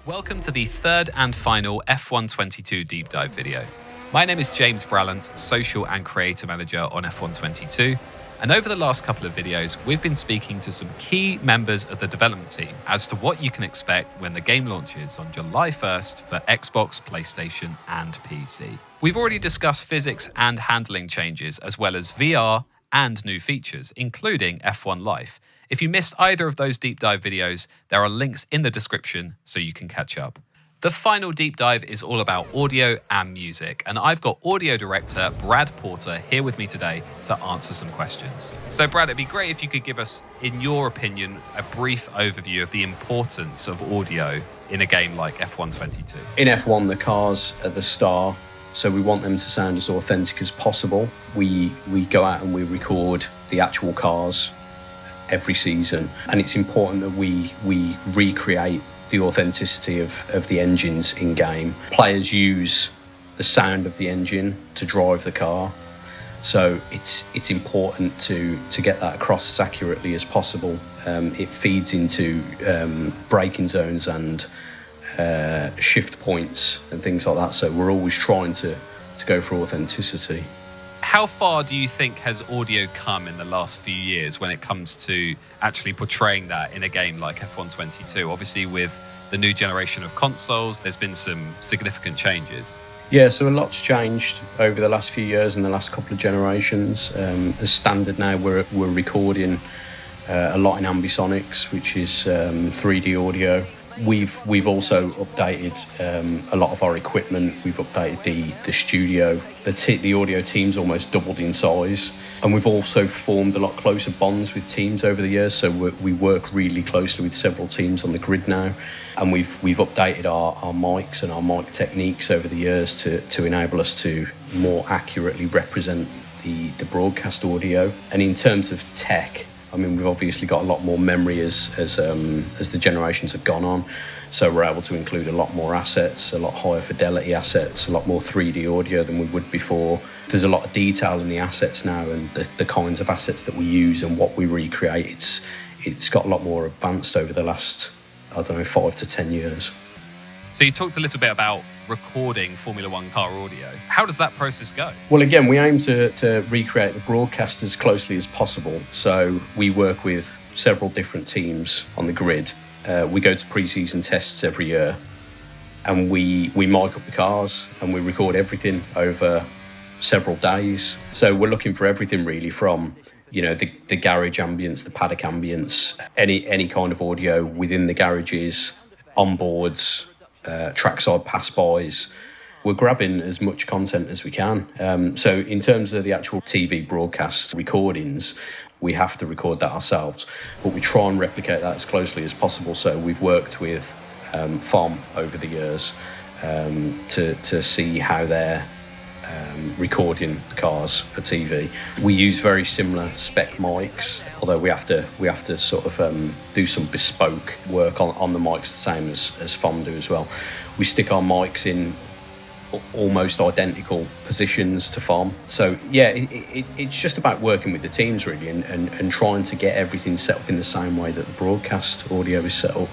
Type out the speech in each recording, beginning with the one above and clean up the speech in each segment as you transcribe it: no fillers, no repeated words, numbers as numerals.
Welcome to the third and final F122 deep dive video. My name is James Brallant, Social and Creator Manager on F122, and over the last couple of videos, we've been speaking to some key members of the development team as to what you can expect when the game launches on July 1st for Xbox, PlayStation, and PC. We've already discussed physics and handling changes, as well as VR and new features, including F1 Life. If you missed either of those deep dive videos, there are links in the description so you can catch up. The final deep dive is all about audio and music, and I've got audio director Brad Porter here with me today to answer some questions. So Brad, it'd be great if you could give us, in your opinion, a brief overview of the importance of audio in a game like F122. In F1, the cars are the star, so we want them to sound as authentic as possible. We go out and we record the actual cars every season, and it's important that we recreate the authenticity of the engines in game. Players use the sound of the engine to drive the car, so it's important to get that across as accurately as possible. It feeds into braking zones and shift points and things like that, so we're always trying to go for authenticity. How far do you think has audio come in the last few years when it comes to actually portraying that in a game like F122? Obviously, with the new generation of consoles, there's been some significant changes. Yeah, so a lot's changed over the last few years and the last couple of generations. As standard now, we're recording a lot in ambisonics, which is 3D audio. We've also updated a lot of our equipment. We've updated the studio. The audio team's almost doubled in size, and we've also formed a lot closer bonds with teams over the years. So we work really closely with several teams on the grid now, and we've updated our mics and our mic techniques over the years to enable us to more accurately represent the broadcast audio. And in terms of tech, I mean, we've obviously got a lot more memory as the generations have gone on, so we're able to include a lot more assets, a lot higher fidelity assets, a lot more 3D audio than we would before. There's a lot of detail in the assets now, and the kinds of assets that we use and what we recreate, it's got a lot more advanced over the last, 5 to 10 years. So you talked a little bit about recording Formula One car audio. How does that process go? Well, again, we aim to recreate the broadcast as closely as possible. So we work with several different teams on the grid. We go to pre-season tests every year, and we mic up the cars and we record everything over several days. So we're looking for everything really from, the garage ambience, the paddock ambience, any kind of audio within the garages, onboards, trackside pass-bys. We're grabbing as much content as we can. So in terms of the actual TV broadcast recordings, we have to record that ourselves, but we try and replicate that as closely as possible. So we've worked with FOM over the years to see how they're recording the cars for TV. We use very similar spec mics, although we have to sort of do some bespoke work on the mics, the same as FOM do as well. We stick our mics in almost identical positions to FOM. So yeah, it's just about working with the teams really and trying to get everything set up in the same way that the broadcast audio is set up.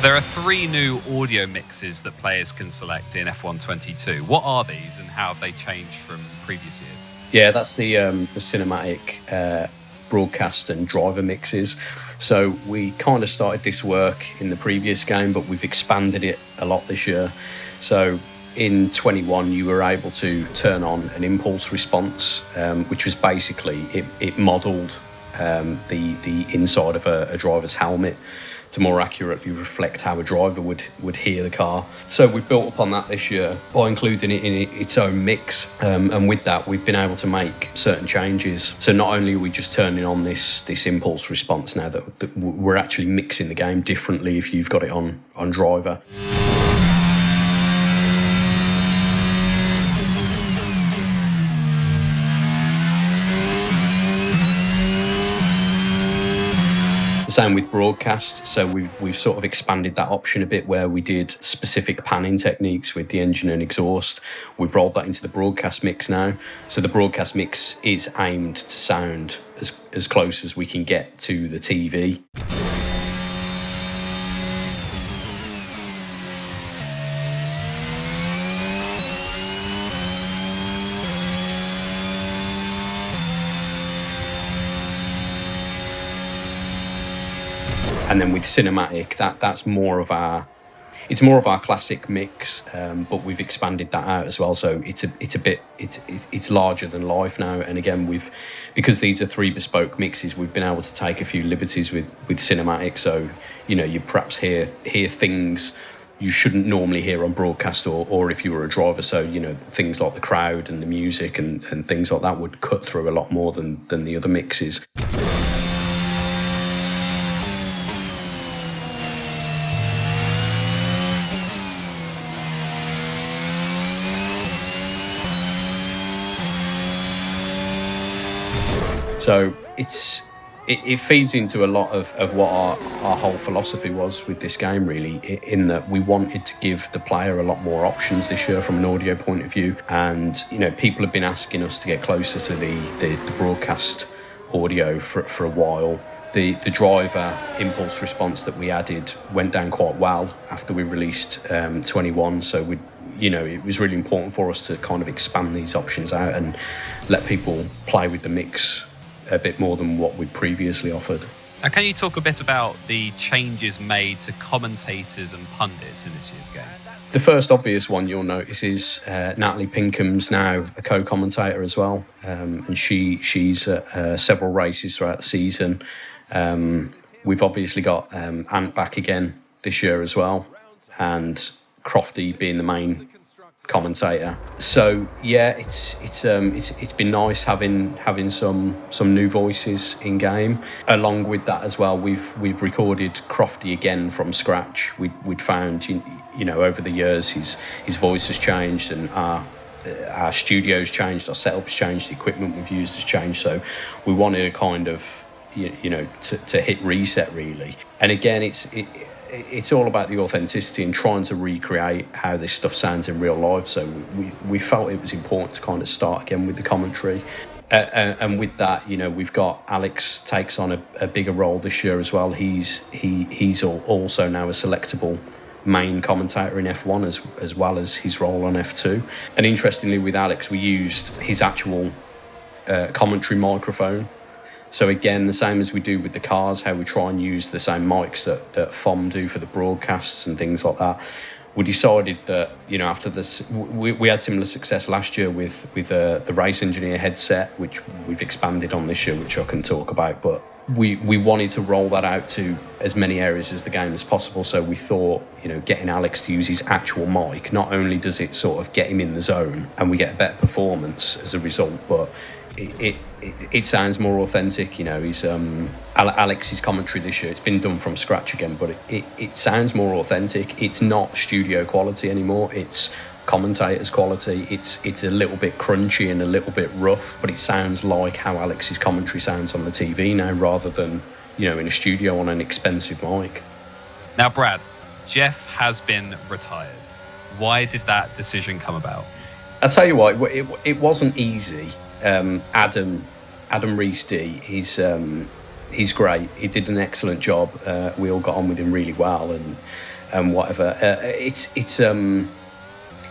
There are 3 new audio mixes that players can select in F122. What are these and how have they changed from previous years? Yeah, that's the cinematic broadcast and driver mixes. So we kind of started this work in the previous game, but we've expanded it a lot this year. So in 21, you were able to turn on an impulse response, which was basically, it modelled the inside of a driver's helmet to more accurately reflect how a driver would hear the car. So we've built upon that this year by including it in its own mix, and with that we've been able to make certain changes. So not only are we just turning on this impulse response now, that we're actually mixing the game differently if you've got it on driver. Same with broadcast, so we've sort of expanded that option a bit, where we did specific panning techniques with the engine and exhaust. We've rolled that into the broadcast mix now, so the broadcast mix is aimed to sound as close as we can get to the TV. And then with cinematic, that's more of our classic mix, but we've expanded that out as well. So it's larger than life now. And again, because these are 3 bespoke mixes, we've been able to take a few liberties with cinematic. So you perhaps hear things you shouldn't normally hear on broadcast, or if you were a driver. So things like the crowd and the music and things like that would cut through a lot more than the other mixes. So it feeds into a lot of what our whole philosophy was with this game, really, in that we wanted to give the player a lot more options this year from an audio point of view. And people have been asking us to get closer to the broadcast audio for a while. The driver impulse response that we added went down quite well after we released 21, so it was really important for us to kind of expand these options out and let people play with the mix a bit more than what we'd previously offered. Now, can you talk a bit about the changes made to commentators and pundits in this year's game? The first obvious one you'll notice is Natalie Pinkham's now a co-commentator as well, and she's at several races throughout the season. We've obviously got Ant back again this year as well, and Crofty being the main commentator. So yeah, it's been nice having some new voices in game. Along with that as well, we've recorded Crofty again from scratch. We'd found over the years his voice has changed, and our studio's changed, our setup's changed, the equipment we've used has changed. So we wanted a kind of to hit reset, really. And again, it's all about the authenticity and trying to recreate how this stuff sounds in real life. So we felt it was important to kind of start again with the commentary. And with that, we've got Alex takes on a bigger role this year as well. He's also now a selectable main commentator in F1 as well as his role on F2. And interestingly, with Alex, we used his actual commentary microphone. So again, the same as we do with the cars, how we try and use the same mics that FOM do for the broadcasts and things like that. We decided that, after this, we had similar success last year with the Race Engineer headset, which we've expanded on this year, which I can talk about. But we wanted to roll that out to as many areas as the game as possible. So we thought, getting Alex to use his actual mic, not only does it sort of get him in the zone and we get a better performance as a result, but it sounds more authentic. He's Alex's commentary this year, it's been done from scratch again, but it sounds more authentic. It's not studio quality anymore, it's commentator's quality. It's a little bit crunchy and a little bit rough, but it sounds like how Alex's commentary sounds on the TV now, rather than in a studio on an expensive mic. Now, Brad, Jeff has been retired. Why did that decision come about? I'll tell you what, it wasn't easy. Adam Rees-D, he's great. He did an excellent job. We all got on with him really well, and whatever.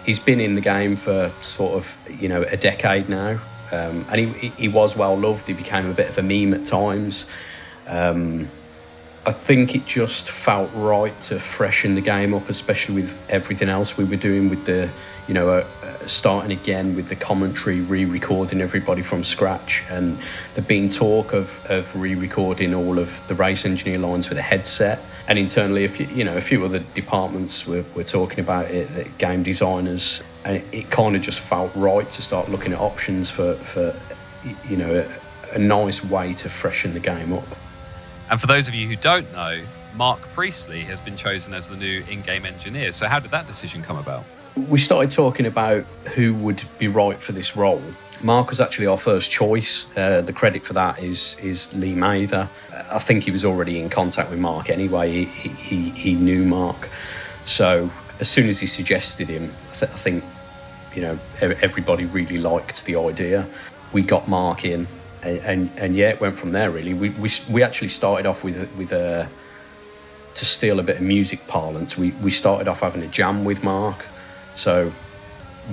He's been in the game for sort of a decade now, and he was well loved. He became a bit of a meme at times, I think it just felt right to freshen the game up, especially with everything else we were doing with the, starting again with the commentary, re-recording everybody from scratch, and there'd been talk of re-recording all of the race engineer lines with a headset. And internally, a few other departments were talking about it, the game designers, and it kind of just felt right to start looking at options for a nice way to freshen the game up. And for those of you who don't know, Mark Priestley has been chosen as the new in-game engineer. So how did that decision come about? We started talking about who would be right for this role. Mark was actually our first choice. The credit for that is Lee Mather. I think he was already in contact with Mark anyway. He knew Mark. So as soon as he suggested him, I think everybody really liked the idea. We got Mark in, and yeah, it went from there really. We actually started off with to steal a bit of music parlance. We started off having a jam with Mark. So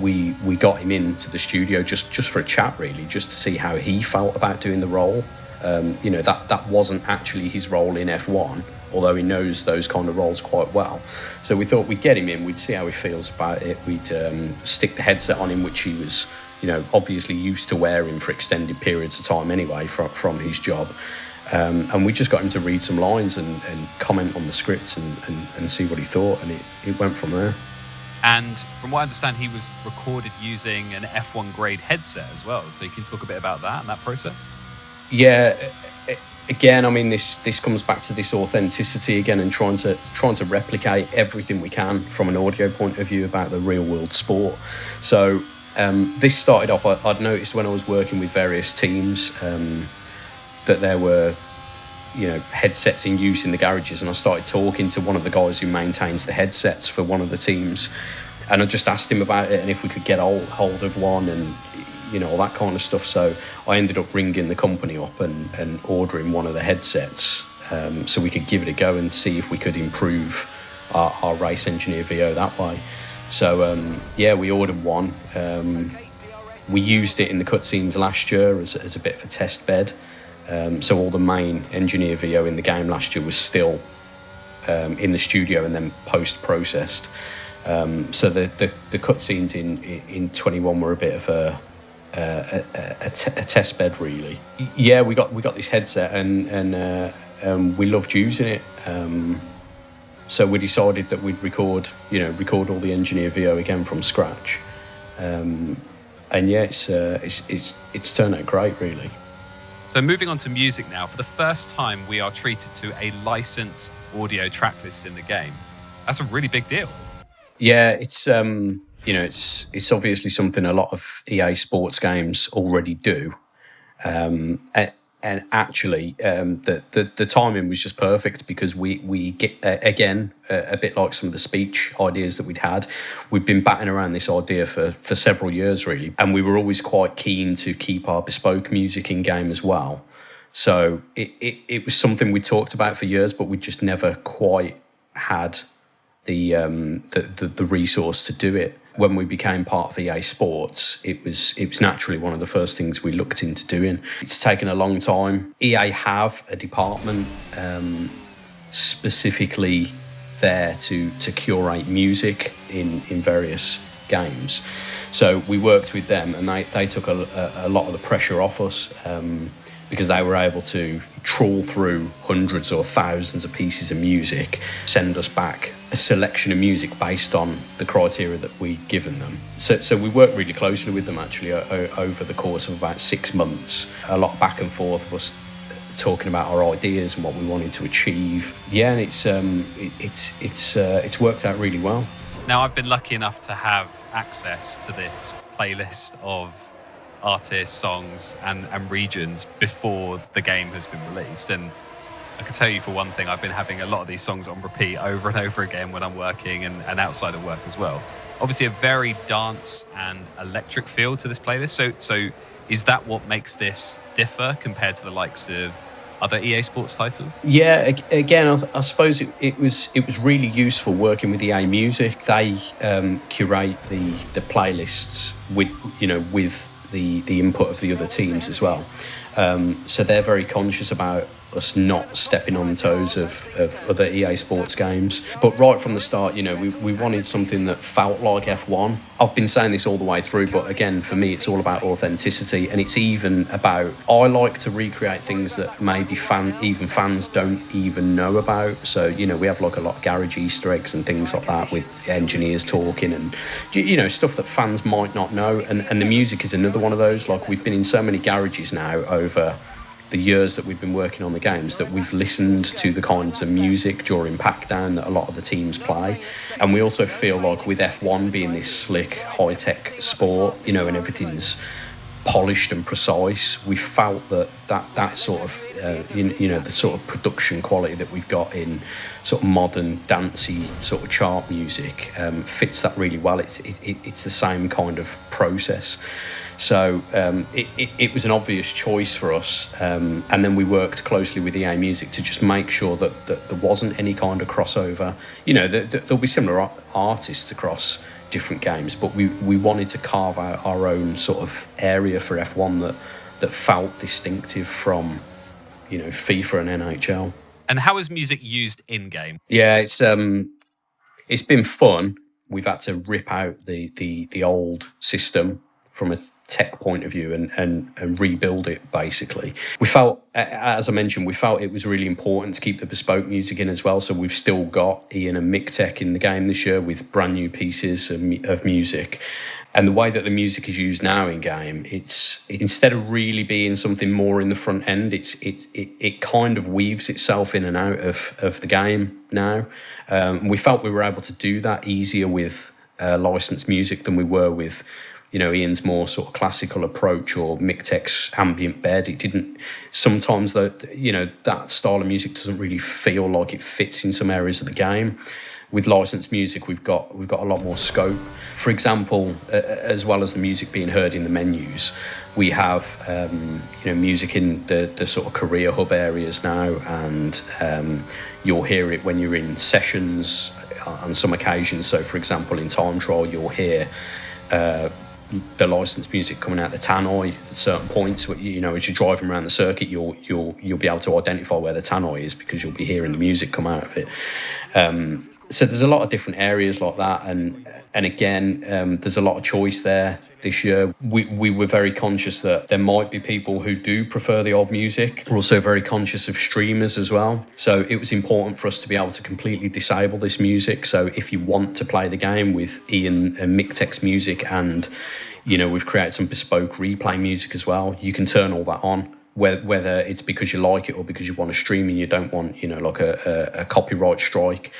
we got him into the studio just for a chat really, just to see how he felt about doing the role. That wasn't actually his role in F1, although he knows those kind of roles quite well. So we thought we'd get him in, we'd see how he feels about it. We'd stick the headset on him, which he was obviously used to wearing for extended periods of time anyway from his job. And we just got him to read some lines and comment on the script and see what he thought, and it went from there. And from what I understand, he was recorded using an F1 grade headset as well. So you can talk a bit about that and that process? Yeah, again, I mean, this comes back to this authenticity again, and trying to replicate everything we can from an audio point of view about the real world sport. So this started off, I'd noticed when I was working with various teams that there were headsets in use in the garages, and I started talking to one of the guys who maintains the headsets for one of the teams, and I just asked him about it and if we could get hold of one and all that kind of stuff. So I ended up ringing the company up and ordering one of the headsets so we could give it a go and see if we could improve our race engineer VO that way. So we ordered one. We used it in the cutscenes last year as a bit of a test bed. So all the main engineer VO in the game last year was still in the studio and then post-processed. So the cutscenes in 21 were a bit of a test bed, really. Yeah, we got this headset and we loved using it. So we decided that we'd record all the engineer VO again from scratch. And yeah, it's turned out great, really. So moving on to music now, for the first time we are treated to a licensed audio track list in the game. That's a really big deal. Yeah, it's it's obviously something a lot of EA Sports games already do, and actually the timing was just perfect because we get again a bit like some of the speech ideas that we'd had. We've been batting around this idea for several years really, and we were always quite keen to keep our bespoke music in game as well. So it was something we talked about for years, but we just never quite had the resource to do it. When we became part of EA Sports, it was naturally one of the first things we looked into doing. It's taken a long time. EA have a department specifically there to curate music in various games. So we worked with them, and they took a lot of the pressure off us because they were able to trawl through hundreds or thousands of pieces of music, send us back a selection of music based on the criteria that we'd given them. So we worked really closely with them actually over the course of about 6 months. A lot back and forth of us talking about our ideas and what we wanted to achieve. Yeah, and it's worked out really well. Now, I've been lucky enough to have access to this playlist of artists, songs and regions before the game has been released, and I can tell you for one thing, I've been having a lot of these songs on repeat over and over again when I'm working and outside of work as well. Obviously a very dance and electric feel to this playlist, so is that what makes this differ compared to the likes of other EA Sports titles? Yeah, again, I suppose it was really useful working with EA Music. They curate the playlists with the input of the other teams as well. So they're very conscious about us not stepping on the toes of other EA Sports games. But right from the start, we wanted something that felt like F1. I've been saying this all the way through, but again, for me, it's all about authenticity, and it's even about, I like to recreate things that maybe fans don't even know about. So, we have like a lot of garage Easter eggs and things like that with engineers talking and, stuff that fans might not know. And the music is another one of those. Like, we've been in so many garages now over the years that we've been working on the games that we've listened to the kinds of music during pack down that a lot of the teams play. And we also feel like with F1 being this slick high-tech sport, and everything's polished and precise, we felt that sort of the sort of production quality that we've got in sort of modern dancey sort of chart music fits that really well. It's the same kind of process. So it was an obvious choice for us, and then we worked closely with EA Music to just make sure that there wasn't any kind of crossover. There'll be similar artists across different games, but we wanted to carve out our own sort of area for F1 that felt distinctive from FIFA and NHL. And how is music used in game? Yeah, it's been fun. We've had to rip out the old system from a tech point of view and rebuild it, basically. We felt, as I mentioned, it was really important to keep the bespoke music in as well. So we've still got Ian and Mick Tech in the game this year with brand new pieces of music. And the way that the music is used now in game, it's instead of really being something more in the front end, it kind of weaves itself in and out of the game now. We felt we were able to do that easier with licensed music than we were with Ian's more sort of classical approach or Mick Tech's ambient bed. It didn't sometimes, though, that style of music doesn't really feel like it fits in some areas of the game. With licensed music, we've got a lot more scope. For example, as well as the music being heard in the menus, we have music in the sort of career hub areas now, and you'll hear it when you're in sessions on some occasions. So, for example, in time trial, you'll hear the licensed music coming out the tannoy at certain points. As you're driving around the circuit, you'll be able to identify where the tannoy is because you'll be hearing the music come out of it. So there's a lot of different areas like that, and again, there's a lot of choice there this year. We were very conscious that there might be people who do prefer the old music. We're also very conscious of streamers as well. So it was important for us to be able to completely disable this music. So if you want to play the game with Ian and Mick Tech's music, and we've created some bespoke replay music as well, you can turn all that on. Whether it's because you like it or because you want to stream and you don't want like a copyright strike,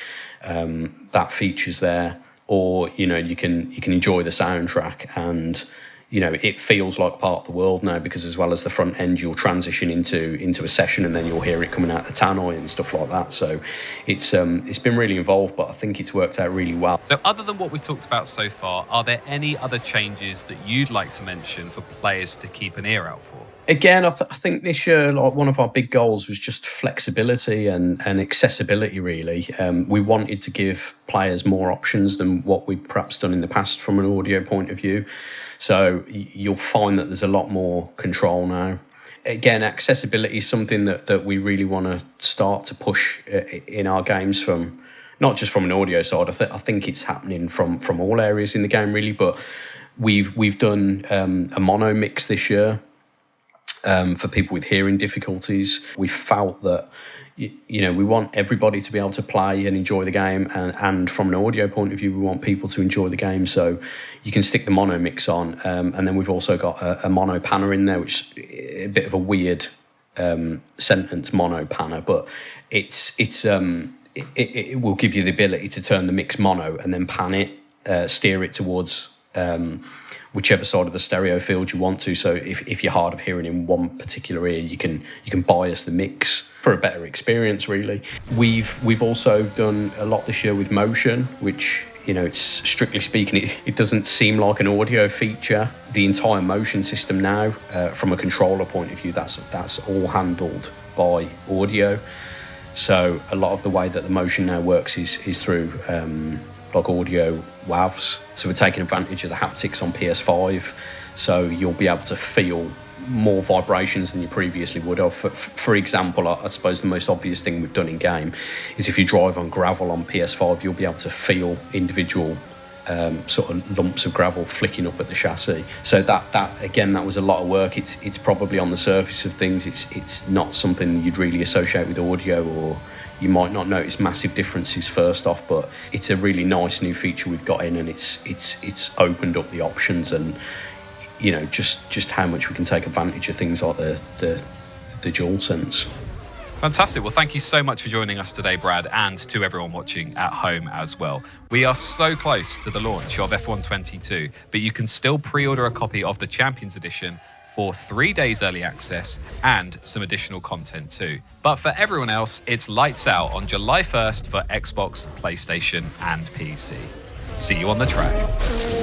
that feature's there. Or you can enjoy the soundtrack, and it feels like part of the world now, because as well as the front end, you'll transition into a session and then you'll hear it coming out the tannoy and stuff like that. So it's been really involved, but I think it's worked out really well. So other than what we've talked about so far, are there any other changes that you'd like to mention for players to keep an ear out for? Again, I think this year, like, one of our big goals was just flexibility and accessibility, really. We wanted to give players more options than what we've perhaps done in the past from an audio point of view. So you'll find that there's a lot more control now. Again, accessibility is something that we really want to start to push in our games, from not just from an audio side. I think it's happening from all areas in the game, really. But we've done a mono mix this year. For people with hearing difficulties. We felt that we want everybody to be able to play and enjoy the game, and from an audio point of view, we want people to enjoy the game. So you can stick the mono mix on, and then we've also got a mono panner in there, which is a bit of a weird sentence, mono panner, but it will give you the ability to turn the mix mono and then pan it, steer it towards whichever side of the stereo field you want to. So if you're hard of hearing in one particular ear, you can bias the mix for a better experience, really. We've also done a lot this year with motion, which, it's strictly speaking, it doesn't seem like an audio feature. The entire motion system now, from a controller point of view, that's all handled by audio. So a lot of the way that the motion now works is through like audio WAVs. So we're taking advantage of the haptics on PS5. So you'll be able to feel more vibrations than you previously would have. For example, I suppose the most obvious thing we've done in game is if you drive on gravel on PS5, you'll be able to feel individual sort of lumps of gravel flicking up at the chassis. So that again, that was a lot of work. It's probably on the surface of things. It's not something you'd really associate with audio, or you might not notice massive differences first off, but it's a really nice new feature we've got in, and it's opened up the options, and you know, just how much we can take advantage of things like the DualSense. Fantastic. Well, thank you so much for joining us today, Brad, and to everyone watching at home as well. We are so close to the launch of F122, but you can still pre-order a copy of the Champions Edition for 3 days early access and some additional content too. But for everyone else, it's lights out on July 1st for Xbox, PlayStation, and PC. See you on the track.